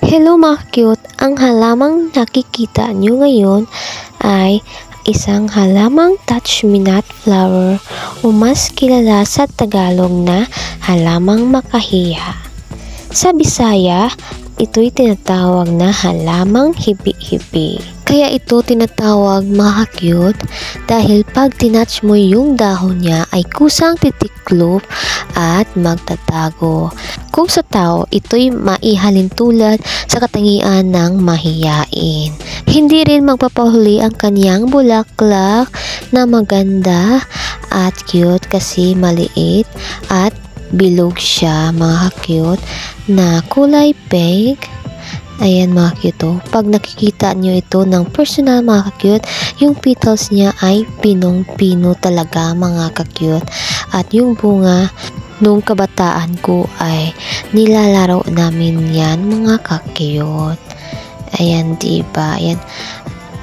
Hello mga cute! Ang halamang nakikita nyo ngayon ay isang halamang touch-me-not flower o mas kilala sa Tagalog na halamang makahiya. Sa Bisaya, ito'y tinatawag na halamang hibi-hibi. Kaya ito tinatawag mga cute dahil pag tinatch mo yung dahon niya ay kusang titiklop at magtatago. Kung sa tao, ito'y maihalin tulad sa katangian ng mahiyain. Hindi rin magpapahuli ang kanyang bulaklak na maganda at cute kasi maliit at bilog siya mga cute na kulay pink. Ayan mga cute oh. Pag nakikita nyo ito ng personal mga cute, yung petals niya ay pinong-pino talaga mga cute. At yung bunga, nung kabataan ko ay nilalaro namin yan mga cute. Ayan diba? Ayan.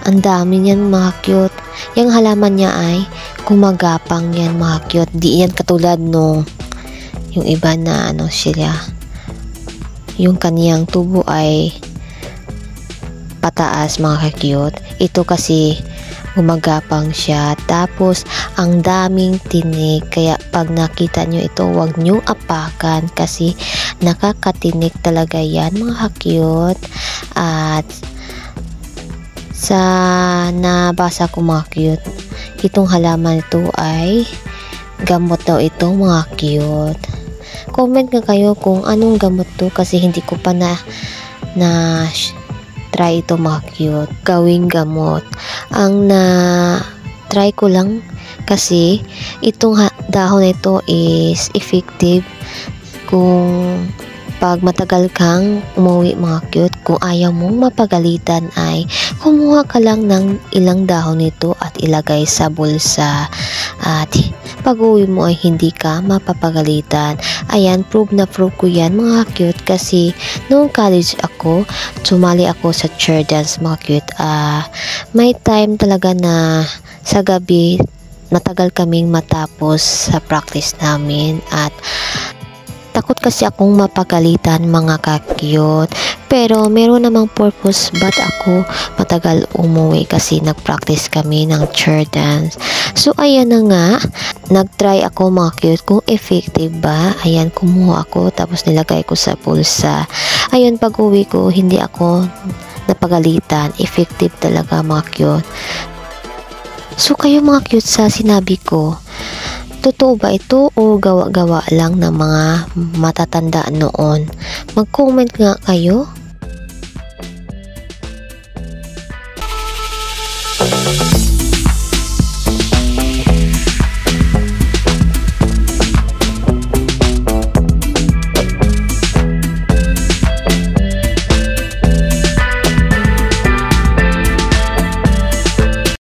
Ang dami niyan mga cute. Yung halaman niya ay gumagapang yan mga cute. Di yan katulad nung yung iba na ano sila. Yung kaniyang tubo ay pataas mga cute. Ito kasi gumagapang siya. Tapos ang daming tinik. Kaya pag nakita nyo ito, huwag nyong apakan kasi nakakatinik talaga yan mga cute. At sa nabasa ko mga cute, itong halaman ito ay gamot daw ito mga cute. Comment nga kayo kung anong gamot to kasi hindi ko pa na try ito mga cute gawing gamot. Ang na try ko lang kasi itong dahon na ito is effective kung pag matagal kang umuwi mga cute. Kung ayaw mong mapagalitan ay kumuha ka lang ng ilang dahon nito at ilagay sa bulsa at pag uwi mo ay hindi ka mapapagalitan. Ayan, prove na prove ko yan mga cute kasi noong college ako, sumali ako sa chair dance mga cute. May time talaga na sa gabi matagal kaming matapos sa practice namin at takot kasi akong mapagalitan mga ka-cute. Pero meron namang purpose ba't ako matagal umuwi kasi nag-practice kami ng chair dance. So ayan na nga, nag-try ako mga cute kung effective ba. Ayan, kumuha ako tapos nilagay ko sa pulsa. Ayun, pag uwi ko hindi ako napagalitan. Effective talaga mga cute. So kayo mga cute sa sinabi ko, totoo ba ito o gawa-gawa lang ng mga matatanda noon? Mag-comment nga kayo.